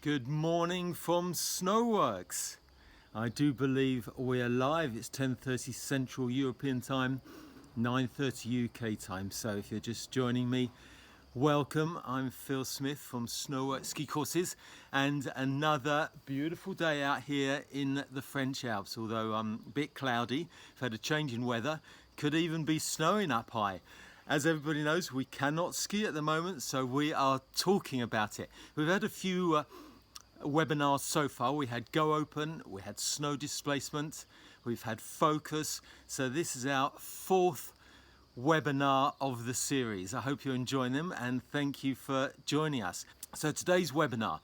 Good morning from Snoworks. I do believe we're live. It's 10:30 Central European Time, 9:30 UK time. So if you're just joining me, welcome. I'm Phil Smith from Snoworks Ski Courses, and another beautiful day out here in the French Alps. Although a bit cloudy, we've had a change in weather. Could even be snowing up high. As everybody knows, we cannot ski at the moment, so we are talking about it. We've had a few webinars so far. We had Go Open, we had Snow Displacement, we've had Focus. So this is our fourth webinar of the series. I hope you're enjoying them and thank you for joining us. So today's webinar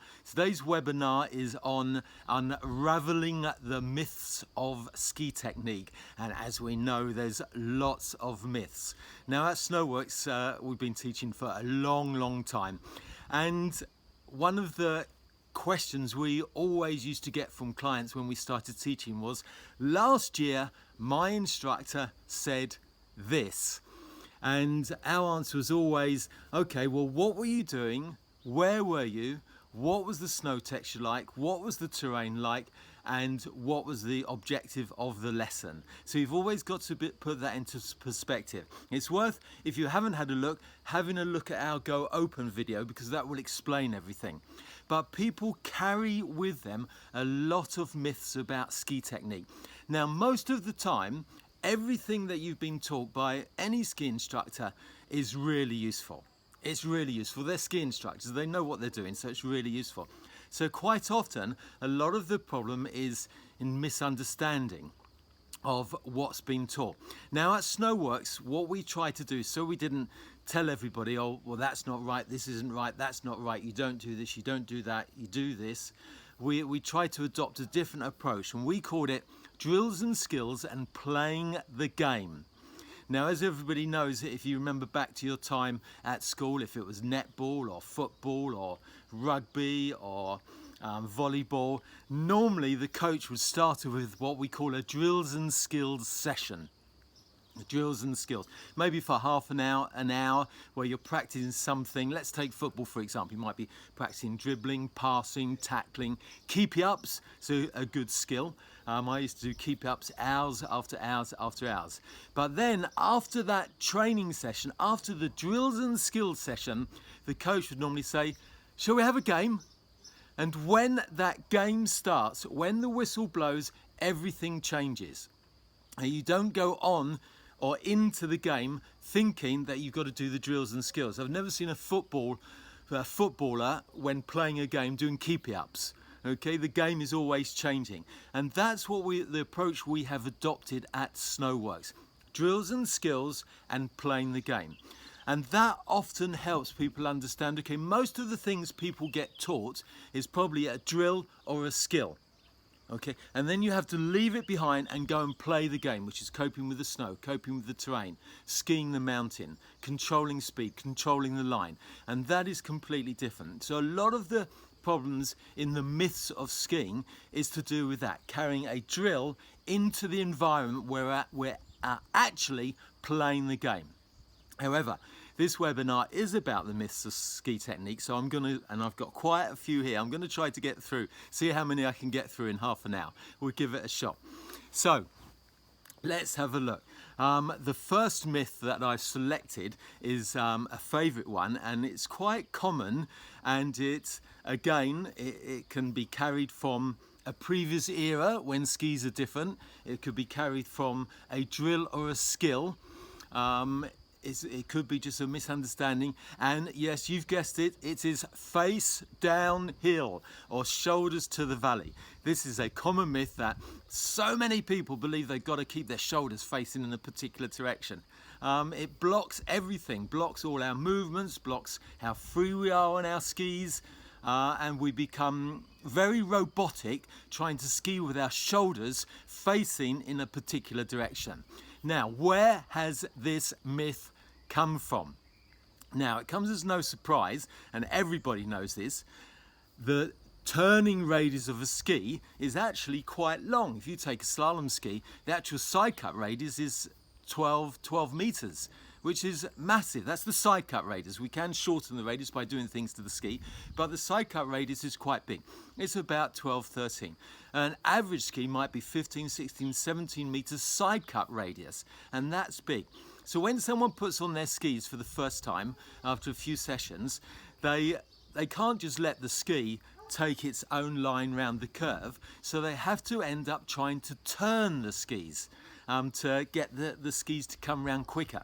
is on unraveling the myths of ski technique. And as we know, there's lots of myths. Now at Snoworks, we've been teaching for a long time. And one of the questions we always used to get from clients when we started teaching was, last year, my instructor said this. And our answer was always, okay, well, what were you doing? Where were you? What was the snow texture like? What was the terrain like? And what was the objective of the lesson? So you've always got to put that into perspective. It's worth, if you haven't had a look, having a look at our Go Open video, because that will explain everything. But people carry with them a lot of myths about ski technique. Now, most of the time, everything that you've been taught by any ski instructor is really useful. It's really useful. They're ski instructors, they know what they're doing, so it's really useful. So quite often, a lot of the problem is in misunderstanding of what's been taught. Now at Snoworks, what we try to do, so we didn't tell everybody, oh, well, that's not right, this isn't right, that's not right, you don't do this, you don't do that, you do this. We try to adopt a different approach, and we called it drills and skills and playing the game. Now, as everybody knows, if you remember back to your time at school, if it was netball or football or rugby or volleyball, normally the coach would start with what we call a drills and skills session. Drills and skills, maybe for half an hour where you're practicing something. Let's take football, for example. You might be practicing dribbling, passing, tackling, keepy-ups, so a good skill. I used to do keepy-ups hours after hours after hours. But then after that training session, after the drills and skills session, the coach would normally say, shall we have a game? And when that game starts, when the whistle blows, everything changes. And you don't go on or into the game thinking that you've got to do the drills and skills. I've never seen a footballer when playing a game doing keepy-ups. Okay, the game is always changing, and that's what the approach we have adopted at Snoworks: drills and skills and playing the game. And that often helps people understand, okay, most of the things people get taught is probably a drill or a skill. Okay, and then you have to leave it behind and go and play the game, which is coping with the snow, coping with the terrain, skiing the mountain, controlling speed, controlling the line, and that is completely different. So a lot of the problems in the myths of skiing is to do with that, carrying a drill into the environment where we're actually playing the game. However, this webinar is about the myths of ski technique, so and I've got quite a few here. I'm going to try to get through, see how many I can get through in half an hour. We'll give it a shot. So, let's have a look. The first myth that I've selected is a favourite one, and it's quite common, and it can be carried from a previous era when skis are different. It could be carried from a drill or a skill. It could be just a misunderstanding, and yes, you've guessed it, it is face downhill or shoulders to the valley. This is a common myth that so many people believe they've got to keep their shoulders facing in a particular direction. It blocks everything, blocks all our movements, blocks how free we are on our skis, and we become very robotic trying to ski with our shoulders facing in a particular direction. Now, where has this myth come from? Now, it comes as no surprise, and everybody knows this. The turning radius of a ski is actually quite long. If you take a slalom ski, the actual side cut radius is 12 meters, which is massive. That's the side cut radius. We can shorten the radius by doing things to the ski, but the side cut radius is quite big. It's about 12, 13. An average ski might be 15, 16, 17 meters side cut radius, and that's big. So when someone puts on their skis for the first time after a few sessions, they can't just let the ski take its own line round the curve, so they have to end up trying to turn the skis to get the skis to come round quicker.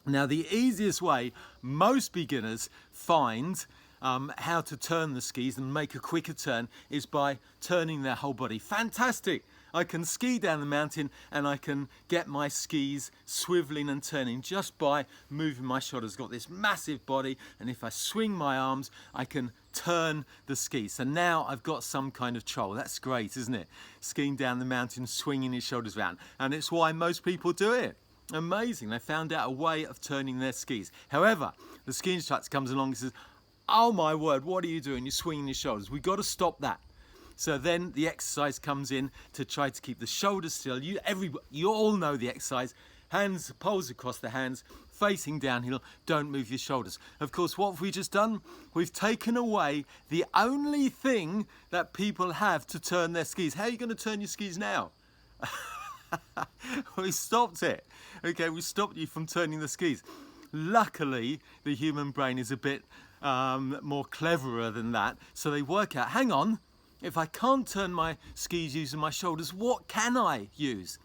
Now, the easiest way most beginners find how to turn the skis and make a quicker turn is by turning their whole body. Fantastic! I can ski down the mountain and I can get my skis swiveling and turning just by moving my shoulders. I've got this massive body, and if I swing my arms, I can turn the skis. So now I've got some kind of troll. That's great, isn't it? Skiing down the mountain, swinging his shoulders around. And it's why most people do it. Amazing. They found out a way of turning their skis. However, the ski instructor comes along and says, oh my word, what are you doing? You're swinging your shoulders. We've got to stop that. So then the exercise comes in to try to keep the shoulders still. You all know the exercise. Hands, poles across the hands, facing downhill, don't move your shoulders. Of course, what have we just done? We've taken away the only thing that people have to turn their skis. How are you going to turn your skis now? We stopped it. Okay, we stopped you from turning the skis. Luckily, the human brain is a bit more cleverer than that. So they work out, hang on, if I can't turn my skis using my shoulders, what can I use?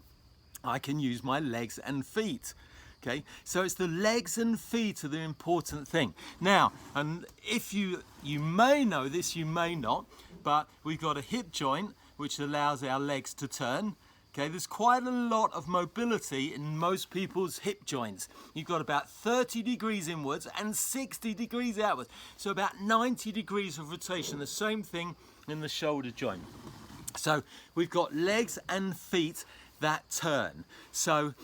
I can use my legs and feet. Okay, so it's the legs and feet are the important thing. Now, and if you may know this, you may not, but we've got a hip joint which allows our legs to turn. Okay, there's quite a lot of mobility in most people's hip joints. You've got about 30 degrees inwards and 60 degrees outwards. So about 90 degrees of rotation, the same thing in the shoulder joint. So we've got legs and feet that turn. So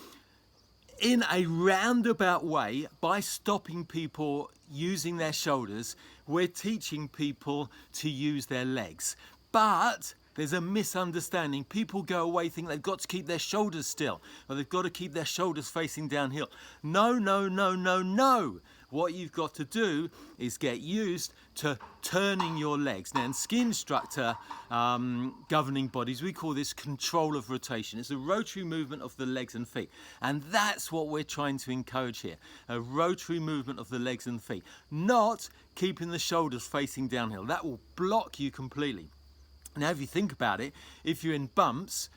in a roundabout way, by stopping people using their shoulders, we're teaching people to use their legs. But there's a misunderstanding. People go away thinking they've got to keep their shoulders still, or they've got to keep their shoulders facing downhill. No, no, no, no, no. What you've got to do is get used to turning your legs. Now, in ski instructor governing bodies, we call this control of rotation. It's a rotary movement of the legs and feet. And that's what we're trying to encourage here. A rotary movement of the legs and feet. Not keeping the shoulders facing downhill. That will block you completely. Now, if you think about it, if you're in bumps,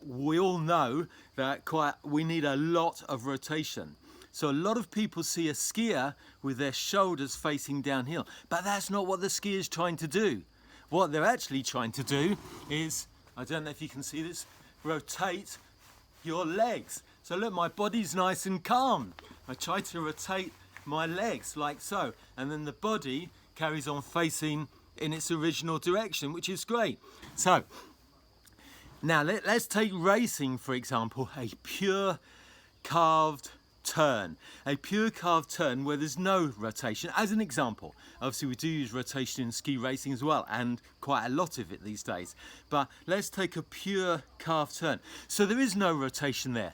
we all know that we need a lot of rotation. So a lot of people see a skier with their shoulders facing downhill, but that's not what the skier is trying to do. What they're actually trying to do is, I don't know if you can see this, rotate your legs. So look, my body's nice and calm. I try to rotate my legs like so, and then the body carries on facing in its original direction, which is great. So now let's take racing, for example, a pure carved turn. A pure carved turn where there's no rotation. As an example, obviously we do use rotation in ski racing as well, and quite a lot of it these days. But let's take a pure carved turn. So there is no rotation there,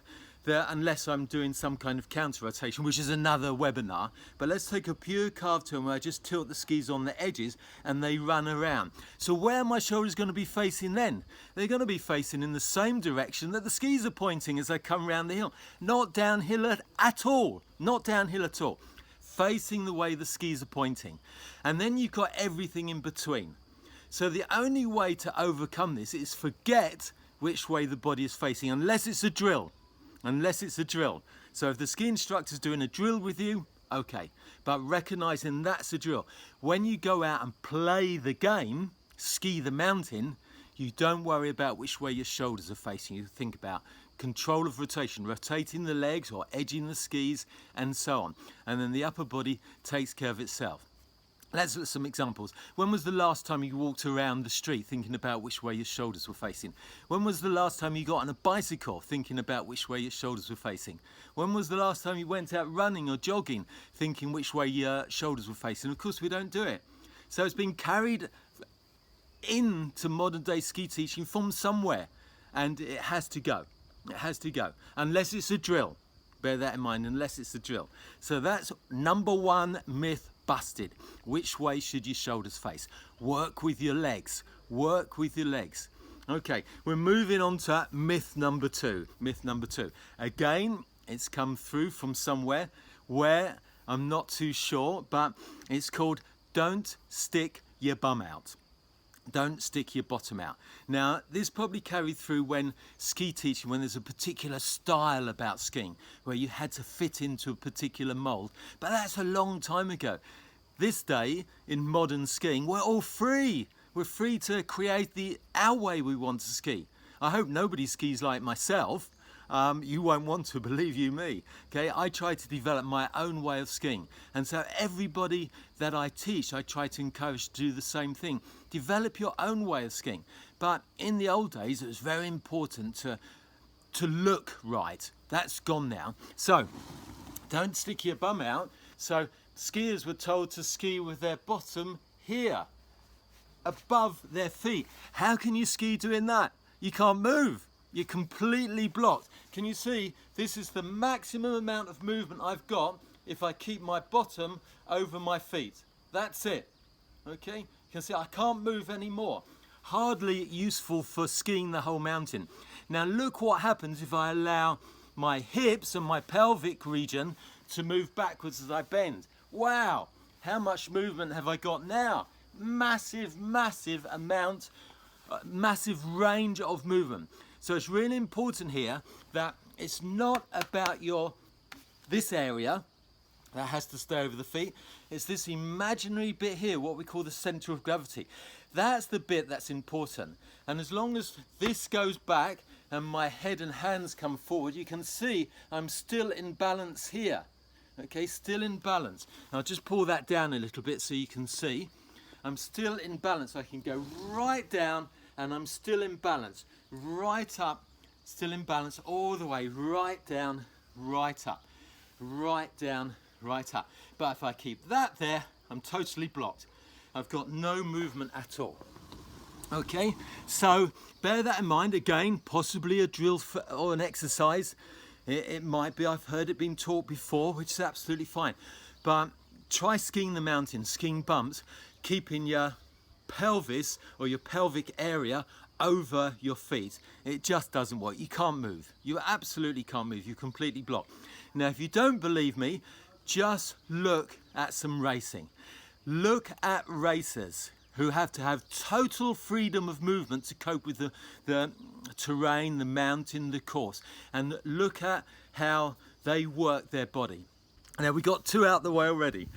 unless I'm doing some kind of counter rotation, which is another webinar. But let's take a pure carved turn where I just tilt the skis on the edges and they run around. So where are my shoulders going to be facing then? They're going to be facing in the same direction that the skis are pointing as they come around the hill. Not downhill at all. Not downhill at all. Facing the way the skis are pointing. And then you've got everything in between. So the only way to overcome this is forget which way the body is facing, unless it's a drill. Unless it's a drill. So if the ski instructor's doing a drill with you, okay. But recognizing that's a drill. When you go out and play the game, ski the mountain, you don't worry about which way your shoulders are facing. You think about control of rotation, rotating the legs or edging the skis and so on. And then the upper body takes care of itself. Let's look at some examples. When was the last time you walked around the street thinking about which way your shoulders were facing? When was the last time you got on a bicycle thinking about which way your shoulders were facing? When was the last time you went out running or jogging thinking which way your shoulders were facing? Of course, we don't do it. So it's been carried into modern day ski teaching from somewhere, and it has to go. It has to go, unless it's a drill. Bear that in mind, unless it's a drill. So that's number one myth busted. Which way should your shoulders face? Work with your legs. Work with your legs. Okay, we're moving on to myth number two. Myth number two. Again, it's come through from somewhere where I'm not too sure, but it's called don't stick your bum out. Don't stick your bottom out. Now, this probably carried through when ski teaching, when there's a particular style about skiing, where you had to fit into a particular mold. But that's a long time ago. This day, in modern skiing, we're all free. We're free to create our way we want to ski. I hope nobody skis like myself. You won't want to, believe you me. Okay, I try to develop my own way of skiing, and so everybody that I teach, I try to encourage to do the same thing. Develop your own way of skiing. But in the old days, it was very important to look right. That's gone now. So don't stick your bum out. So skiers were told to ski with their bottom here, above their feet. How can you ski doing that? You can't move. You're completely blocked. Can you see? This is the maximum amount of movement I've got if I keep my bottom over my feet. That's it. Okay? You can see I can't move anymore. Hardly useful for skiing the whole mountain. Now look what happens if I allow my hips and my pelvic region to move backwards as I bend. Wow! How much movement have I got now? Massive, massive amount, massive range of movement. So it's really important here that it's not about this area that has to stay over the feet. It's this imaginary bit here, what we call the center of gravity. That's the bit that's important. And as long as this goes back and my head and hands come forward, you can see I'm still in balance here. Okay, still in balance. I'll just pull that down a little bit so you can see. I'm still in balance. I can go right down and I'm still in balance. Right up, still in balance, all the way, right down, right up, right down, right up. But if I keep that there, I'm totally blocked. I've got no movement at all. Okay, so bear that in mind. Again, possibly a drill or an exercise. It might be, I've heard it being taught before, which is absolutely fine. But try skiing the mountain, skiing bumps, keeping your pelvis or your pelvic area over your feet. It just doesn't work. You can't move. You absolutely can't move. You're completely blocked. Now, if you don't believe me, just look at some racing. Look at racers who have to have total freedom of movement to cope with the terrain, the mountain, the course. And look at how they work their body. Now, we got two out the way already.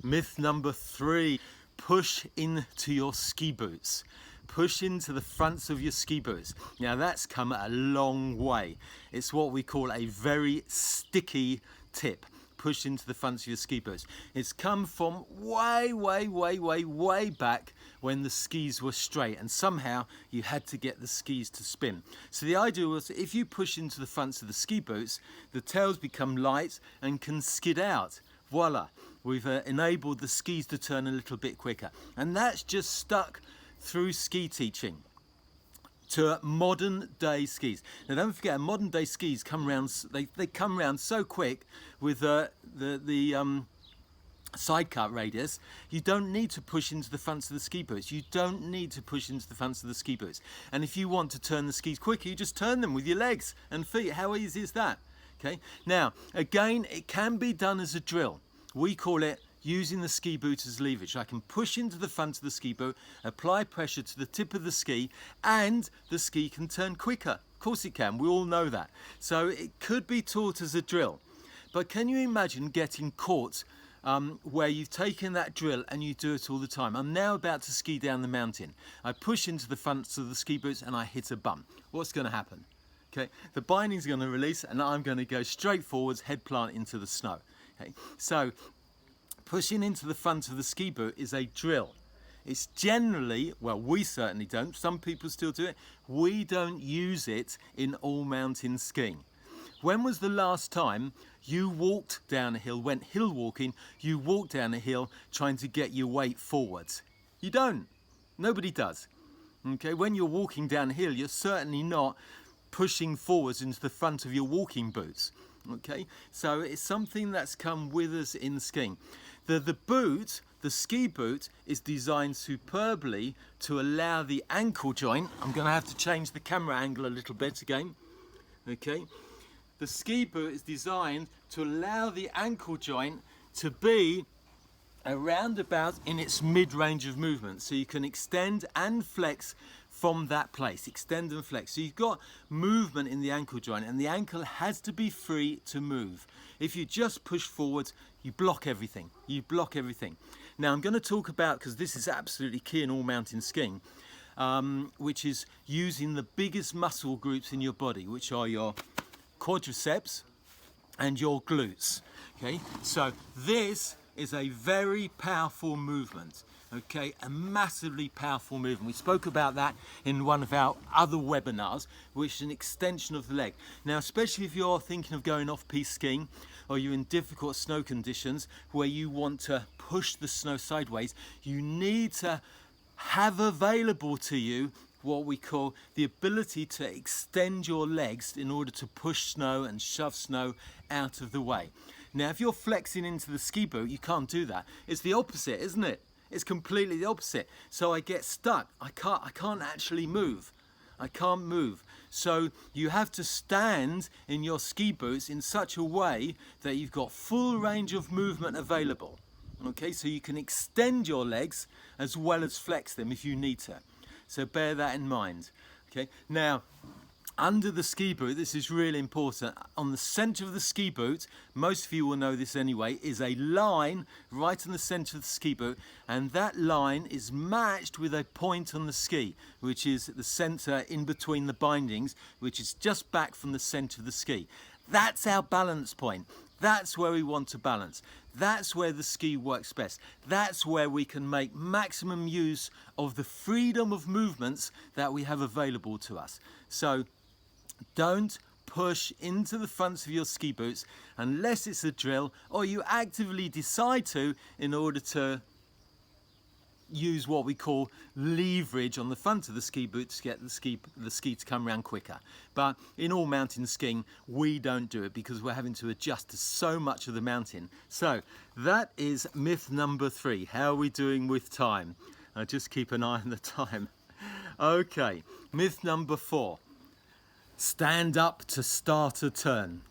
Myth number three. Push into your ski boots. Push into the fronts of your ski boots. Now that's come a long way. It's what we call a very sticky tip. Push into the fronts of your ski boots. It's come from way, way, way, way, way back when the skis were straight and somehow you had to get the skis to spin. So the idea was if you push into the fronts of the ski boots, the tails become light and can skid out. Voila, we've enabled the skis to turn a little bit quicker. And that's just stuck through ski teaching to modern day skis. Now don't forget, modern day skis come around, they come around so quick with the side cut radius. You don't need to push into the fronts of the ski boots. You don't need to push into the fronts of the ski boots. And if you want to turn the skis quicker, you just turn them with your legs and feet. How easy is that? Okay. Now, again, it can be done as a drill. We call it using the ski boot as leverage. I can push into the front of the ski boot, apply pressure to the tip of the ski, and the ski can turn quicker. Of course it can, we all know that. So it could be taught as a drill. But can you imagine getting caught where you've taken that drill and you do it all the time? I'm now about to ski down the mountain. I push into the fronts of the ski boots and I hit a bump. What's going to happen? Okay, the binding's going to release and I'm going to go straight forwards, head plant into the snow. Okay, so pushing into the front of the ski boot is a drill. It's generally, well, we certainly don't, some people still do it, we don't use it in all mountain skiing. When was the last time you walked down a hill, went hill walking, you walked down a hill trying to get your weight forwards? You don't. Nobody does. Okay, when you're walking down a hill, you're certainly not pushing forwards into the front of your walking boots. Okay, so it's something that's come with us in skiing. The ski boot is designed superbly to allow the ankle joint. I'm going to have to change the camera angle a little bit again. Okay, the ski boot is designed to allow the ankle joint to be around about in its mid-range of movement, so you can extend and flex from that place. Extend and flex, so you've got movement in the ankle joint, and the ankle has to be free to move. If you just push forwards, you block everything. Now I'm going to talk about, because this is absolutely key in all mountain skiing, which is using the biggest muscle groups in your body, which are your quadriceps and your glutes. Okay, so this is a very powerful movement. Okay, a massively powerful movement. We spoke about that in one of our other webinars, which is an extension of the leg. Now, especially if you're thinking of going off-piste skiing, or you're in difficult snow conditions where you want to push the snow sideways, you need to have available to you what we call the ability to extend your legs in order to push snow and shove snow out of the way. Now, if you're flexing into the ski boot, you can't do that. It's the opposite, isn't it? It's completely the opposite. So I get stuck. I can't actually move. I can't move. So you have to stand in your ski boots in such a way that you've got full range of movement available. Okay, so you can extend your legs as well as flex them if you need to. So bear that in mind. Okay, now under the ski boot, this is really important. On the center of the ski boot, most of you will know this anyway, is a line right in the center of the ski boot, and that line is matched with a point on the ski, which is at the center in between the bindings, which is just back from the center of the ski. That's our balance point. That's where we want to balance. That's where the ski works best. That's where we can make maximum use of the freedom of movements that we have available to us. So don't push into the fronts of your ski boots unless it's a drill or you actively decide to, in order to use what we call leverage on the front of the ski boot to get the ski to come around quicker. But in all mountain skiing, we don't do it because we're having to adjust to so much of the mountain. So that is myth number 3. How are we doing with time? Just keep an eye on the time. Okay, myth number 4. Stand up to start a turn.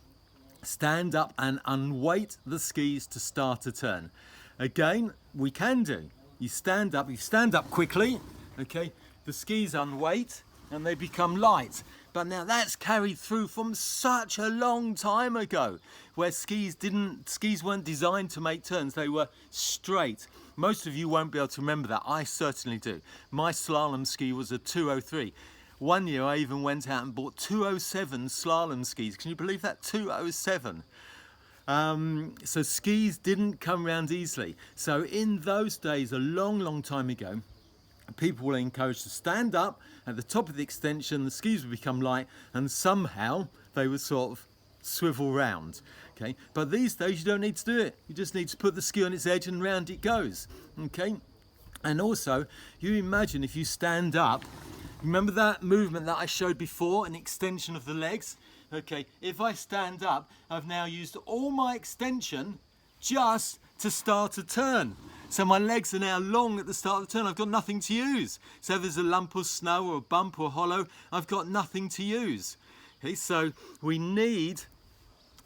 Stand up and unweight the skis to start a turn. Again, we can do. You stand up quickly, okay, the skis unweight and they become light. But now that's carried through from such a long time ago, where skis weren't designed to make turns, they were straight. Most of you won't be able to remember that, I certainly do. My slalom ski was a 203. One year I even went out and bought 207 slalom skis. Can you believe that? 207. So skis didn't come around easily. So in those days, a long time ago, people were encouraged to stand up at the top of the extension, the skis would become light, and somehow they would sort of swivel round. Okay, but these days you don't need to do it. You just need to put the ski on its edge and round it goes. Okay, and also you imagine if you stand up, remember that movement that I showed before, an extension of the legs? Okay, if I stand up, I've now used all my extension just to start a turn. So my legs are now long at the start of the turn. I've got nothing to use. So if there's a lump of snow or a bump or hollow, I've got nothing to use. Okay, so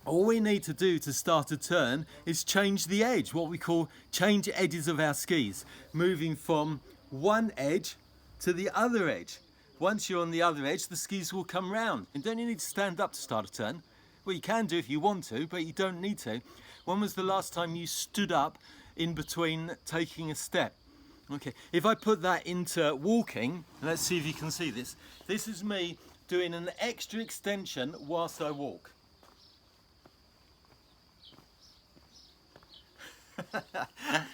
all we need to do to start a turn is change the edge, what we call change edges of our skis, moving from one edge to the other edge. Once you're on the other edge, the skis will come round. And don't you need to stand up to start a turn? Well, you can do if you want to, but you don't need to. When was the last time you stood up in between taking a step? Okay, if I put that into walking, let's see if you can see this. This is me doing an extra extension whilst I walk.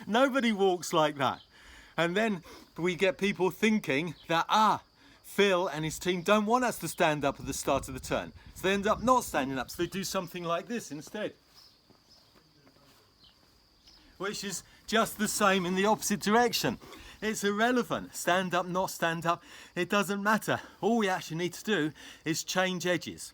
Nobody walks like that. And then we get people thinking that, Phil and his team don't want us to stand up at the start of the turn. So they end up not standing up, so they do something like this instead. Which is just the same in the opposite direction. It's irrelevant. Stand up, not stand up, it doesn't matter. All we actually need to do is change edges.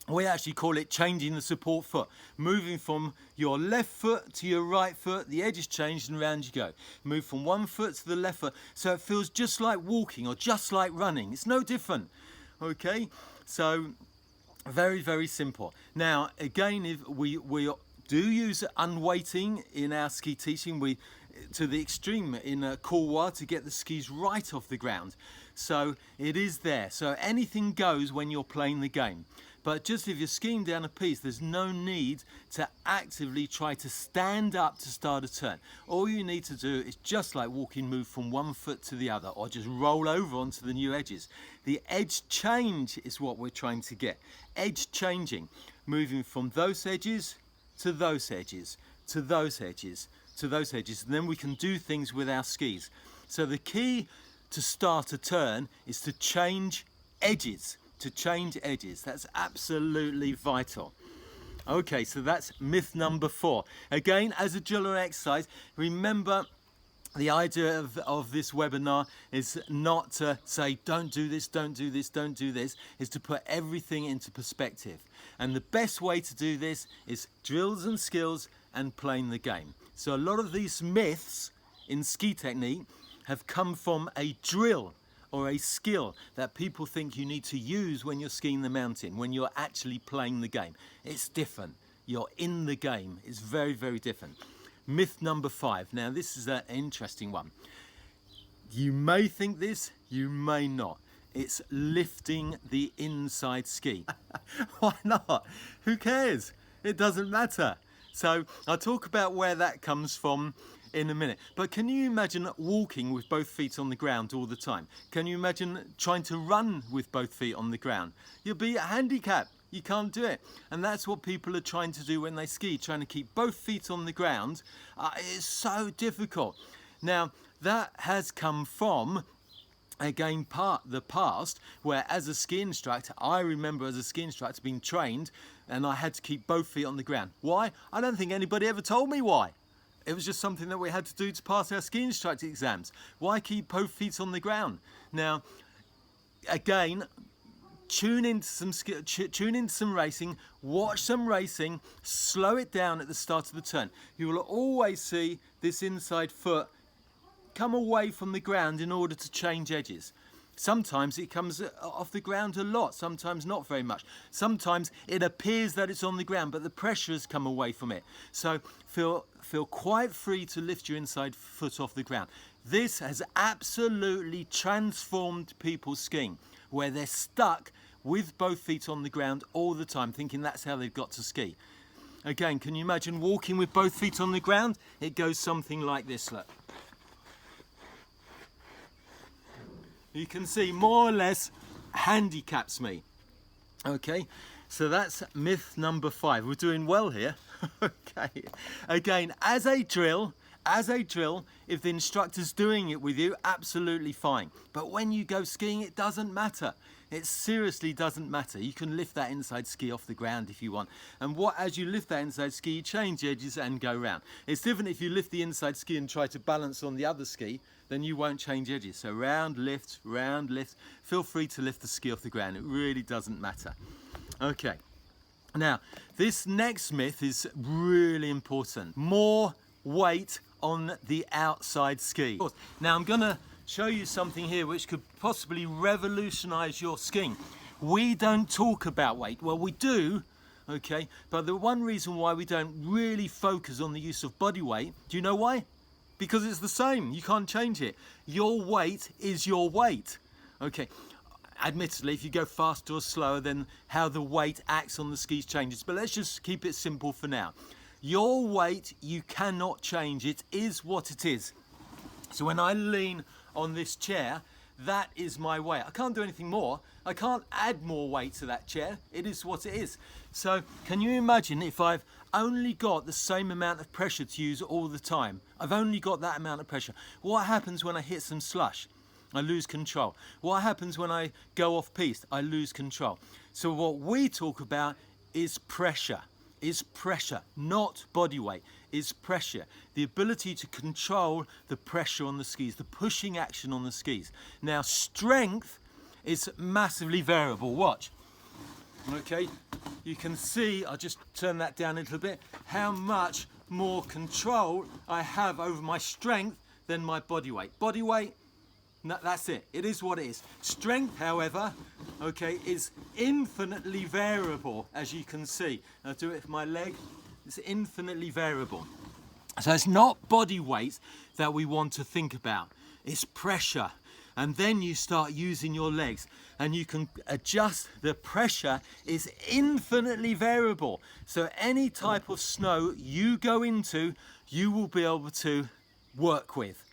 We actually call it changing the support foot. Moving from your left foot to your right foot, the edge is changed and round you go. Move from one foot to the left foot, so it feels just like walking or just like running. It's no different, okay? So, very, very simple. Now, again, if we do use unweighting in our ski teaching, we to the extreme in a couloir to get the skis right off the ground. So it is there. So anything goes when you're playing the game. But just if you're skiing down a piste, there's no need to actively try to stand up to start a turn. All you need to do is just like walking, move from one foot to the other, or just roll over onto the new edges. The edge change is what we're trying to get. Edge changing, moving from those edges to those edges, to those edges, to those edges. And then we can do things with our skis. So the key to start a turn is to change edges. To change edges, that's absolutely vital. Okay, so that's myth number 4. Again, as a drill or exercise, remember the idea of this webinar is not to say don't do this, don't do this, don't do this, is to put everything into perspective. And the best way to do this is drills and skills and playing the game. So a lot of these myths in ski technique have come from a drill or a skill that people think you need to use when you're skiing the mountain, when you're actually playing the game. It's different. You're in the game. It's very, very different. Myth number 5. Now, this is an interesting one. You may think this, you may not. It's lifting the inside ski. Why not? Who cares? It doesn't matter. So I'll talk about where that comes from in a minute. But can you imagine walking with both feet on the ground all the time? Can you imagine trying to run with both feet on the ground? You'll be handicapped. You can't do it. And that's what people are trying to do when they ski, trying to keep both feet on the ground. It's so difficult. Now, that has come from, again, the past, where as a ski instructor, I remember as a ski instructor being trained and I had to keep both feet on the ground. Why? I don't think anybody ever told me why. It was just something that we had to do to pass our ski instructor exams. Why keep both feet on the ground? Now, again, tune into some racing, watch some racing, slow it down at the start of the turn. You will always see this inside foot come away from the ground in order to change edges. Sometimes it comes off the ground a lot, sometimes not very much. Sometimes it appears that it's on the ground, but the pressure has come away from it. So feel quite free to lift your inside foot off the ground. This has absolutely transformed people skiing, where they're stuck with both feet on the ground all the time, thinking that's how they've got to ski. Again, can you imagine walking with both feet on the ground? It goes something like this, look. You can see more or less handicaps me. Okay, so that's myth number 5. We're doing well here. Okay, again, as a drill, if the instructor's doing it with you, absolutely fine. But when you go skiing, it doesn't matter. It seriously doesn't matter. You can lift that inside ski off the ground if you want. And as you lift that inside ski, you change edges and go round. It's different if you lift the inside ski and try to balance on the other ski, then you won't change edges. So round, lift, feel free to lift the ski off the ground. It really doesn't matter. Okay, now this next myth is really important. More weight on the outside ski. Now I'm gonna show you something here which could possibly revolutionize your skiing. We don't talk about weight. Well, we do, okay, but the one reason why we don't really focus on the use of body weight, do you know why? Because it's the same, you can't change it. Your weight is your weight. Okay, admittedly, if you go faster or slower, then how the weight acts on the skis changes. But let's just keep it simple for now. Your weight, you cannot change. It is what it is. So when I lean on this chair, that is my weight. I can't do anything more. I can't add more weight to that chair. It is what it is. So can you imagine if I've only got the same amount of pressure to use all the time? I've only got that amount of pressure. What happens when I hit some slush? I lose control. What happens when I go off piste? I lose control. So what we talk about is pressure. is pressure, not body weight. It's pressure. The ability to control the pressure on the skis, the pushing action on the skis. Now, strength is massively variable. Watch. Okay, you can see, I'll just turn that down a little bit, how much more control I have over my strength than my body weight. Body weight, no, that's it. It is what it is. Strength, however, okay, is infinitely variable, as you can see. I'll do it with my leg. It's infinitely variable. So it's not body weight that we want to think about. It's pressure. And then you start using your legs and you can adjust. The pressure is infinitely variable. So any type of snow you go into, you will be able to work with.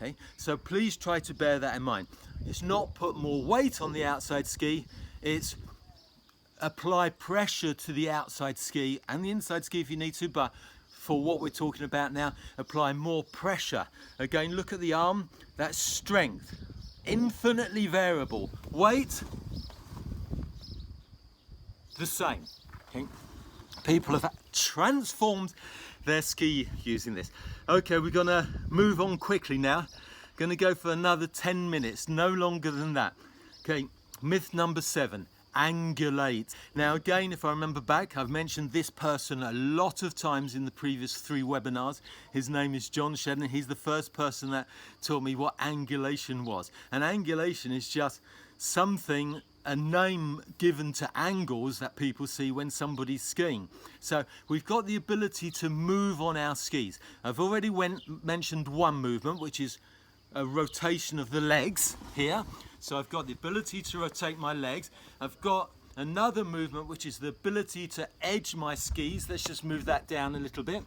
Okay? So please try to bear that in mind. It's not put more weight on the outside ski, it's apply pressure to the outside ski and the inside ski if you need to, but for what we're talking about now, apply more pressure. Again, look at the arm, that's strength. Infinitely variable. Weight, the same. Okay? People have transformed their ski using this. Okay, we're gonna move on quickly now. Gonna go for another 10 minutes, no longer than that. Okay, myth number 7, angulate. Now again, if I remember back, I've mentioned this person a lot of times in the previous 3 webinars. His name is John Shedden. He's the first person that taught me what angulation was. And angulation is just something, a name given to angles that people see when somebody's skiing. So we've got the ability to move on our skis. I've already mentioned one movement, which is a rotation of the legs here. So I've got the ability to rotate my legs. I've got another movement, which is the ability to edge my skis. Let's just move that down a little bit.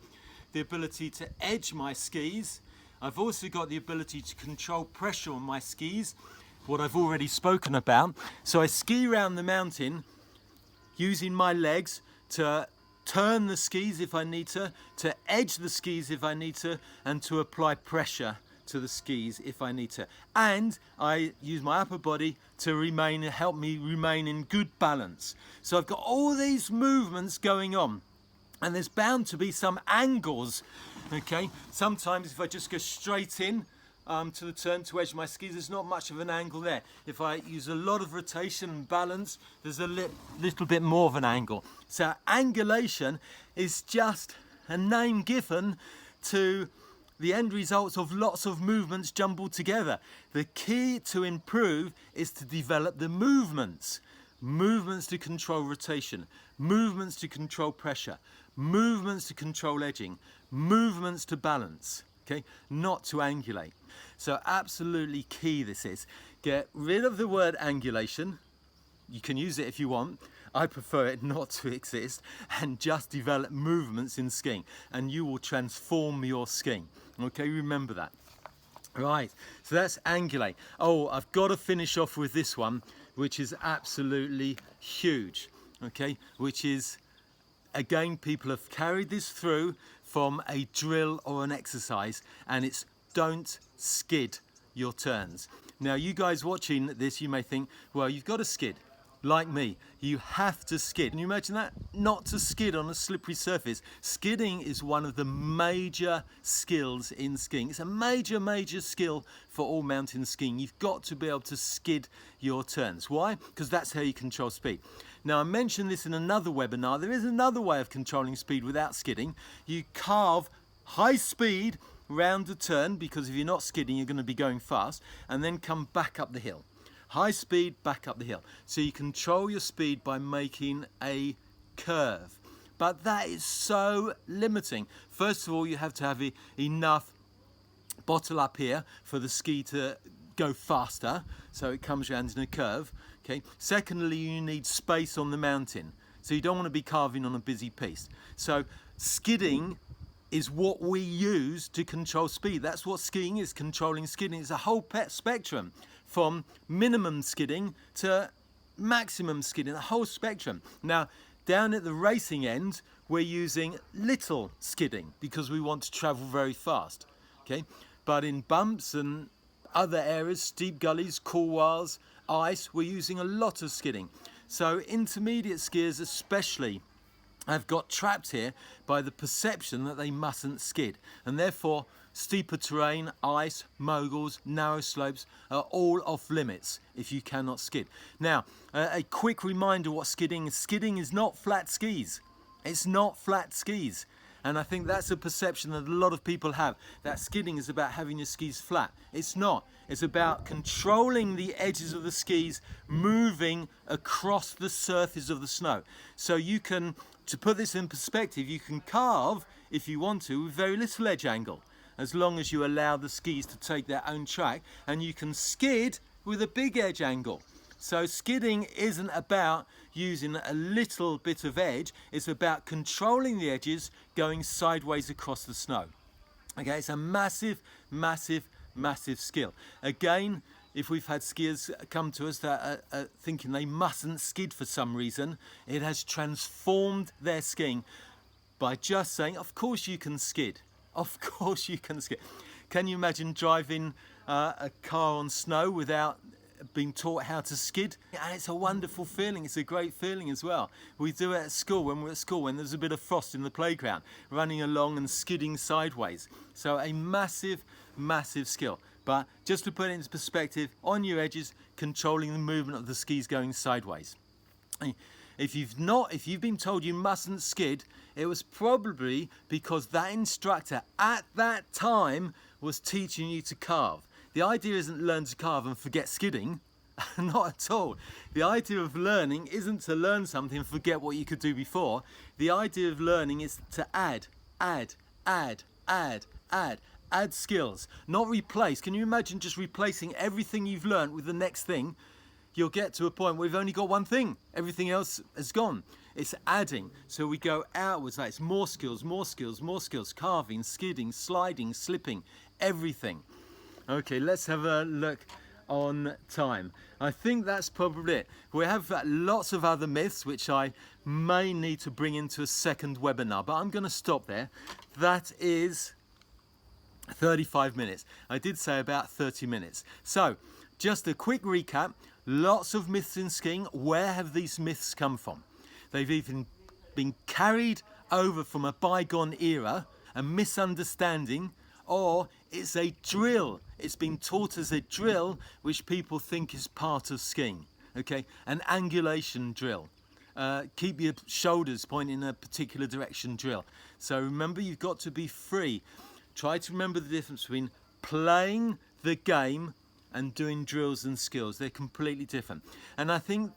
The ability to edge my skis. I've also got the ability to control pressure on my skis, what I've already spoken about. So I ski around the mountain using my legs to turn the skis if I need to edge the skis if I need to, and to apply pressure to the skis if I need to. And I use my upper body to help me remain in good balance. So I've got all these movements going on, and there's bound to be some angles. Okay, sometimes if I just go straight in to the turn to edge my skis, there's not much of an angle there. If I use a lot of rotation and balance, there's a little bit more of an angle. So angulation is just a name given to the end results of lots of movements jumbled together. The key to improve is to develop the movements. Movements to control rotation, movements to control pressure, movements to control edging, movements to balance, okay? Not to angulate. So absolutely key this is. Get rid of the word angulation. You can use it if you want. I prefer it not to exist, and just develop movements in skiing, and you will transform your skiing. Okay, remember that. Right, so that's angulate. Oh, I've got to finish off with this one, which is absolutely huge. Okay, which is, again, people have carried this through from a drill or an exercise, and it's don't skid your turns. Now, you guys watching this, you may think, well, you've got to skid. Like me, you have to skid. Can you imagine that? Not to skid on a slippery surface. Skidding is one of the major skills in skiing. It's a major skill for all mountain skiing. You've got to be able to skid your turns. Why? Because that's how you control speed. Now, I mentioned this in another webinar. There is another way of controlling speed without skidding. You carve high speed round the turn, because if you're not skidding, you're going to be going fast, and then come back up the hill. High speed, back up the hill. So you control your speed by making a curve. But that is so limiting. First of all, you have to have enough bottle up here for the ski to go faster, so it comes around in a curve. Okay. Secondly, you need space on the mountain. So you don't want to be carving on a busy piece. So skidding is what we use to control speed. That's what skiing is, controlling skidding. It's a whole spectrum, from minimum skidding to maximum skidding, a whole spectrum. Now, down at the racing end, we're using little skidding because we want to travel very fast, okay? But in bumps and other areas, steep gullies, couloirs, ice, we're using a lot of skidding. So intermediate skiers especially have got trapped here by the perception that they mustn't skid, and therefore steeper terrain, ice, moguls, narrow slopes are all off limits if you cannot skid. Now, a quick reminder what skidding is. Skidding is not flat skis. It's not flat skis. And I think that's a perception that a lot of people have, that skidding is about having your skis flat. It's not. It's about controlling the edges of the skis, moving across the surface of the snow. So you can, to put this in perspective, you can carve, if you want to, with very little edge angle, as long as you allow the skis to take their own track, and you can skid with a big edge angle. So skidding isn't about using a little bit of edge, it's about controlling the edges going sideways across the snow. Okay, it's a massive, massive, massive skill. Again, if we've had skiers come to us that are thinking they mustn't skid for some reason, it has transformed their skiing by just saying, of course you can skid. Of course you can skid. Can you imagine driving a car on snow without being taught how to skid? And it's a wonderful feeling. It's a great feeling as well. We do it at school, when we're at school, when there's a bit of frost in the playground, running along and skidding sideways. So a massive, massive skill. But just to put it into perspective, on your edges, controlling the movement of the skis going sideways. If you've been told you mustn't skid, it was probably because that instructor at that time was teaching you to carve. The idea isn't learn to carve and forget skidding, not at all. The idea of learning isn't to learn something and forget what you could do before. The idea of learning is to add skills, not replace. Can you imagine just replacing everything you've learned with the next thing? You'll get to a point where we've only got one thing. Everything else has gone. It's adding. So we go outwards. Like it's more skills, more skills, more skills. Carving, skidding, sliding, slipping, everything. Okay, let's have a look on time. I think that's probably it. We have lots of other myths which I may need to bring into a second webinar, but I'm going to stop there. That is 35 minutes. I did say about 30 minutes. So, just a quick recap. Lots of myths in skiing. Where have these myths come from? They've even been carried over from a bygone era, a misunderstanding, or it's a drill. It's been taught as a drill which people think is part of skiing. Okay, an angulation drill. Keep your shoulders pointing in a particular direction drill. So remember, you've got to be free. Try to remember the difference between playing the game and doing drills and skills. They're completely different. And I think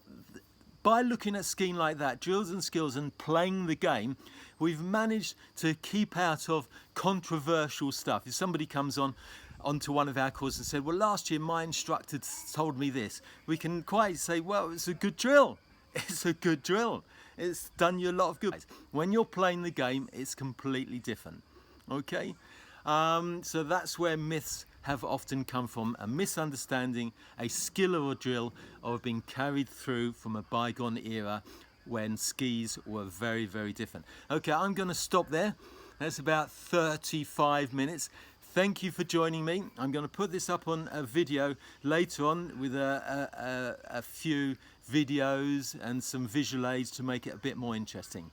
by looking at skiing like that, drills and skills and playing the game, we've managed to keep out of controversial stuff. If somebody comes onto one of our courses and said, well, last year my instructor told me this, we can quite say, well, it's a good drill. It's a good drill. It's done you a lot of good. When you're playing the game, it's completely different. Okay? So that's where myths have often come from, a misunderstanding, a skill or a drill, or being carried through from a bygone era when skis were very, very different. Okay, I'm going to stop there. That's about 35 minutes. Thank you for joining me. I'm going to put this up on a video later on with a few videos and some visual aids to make it a bit more interesting.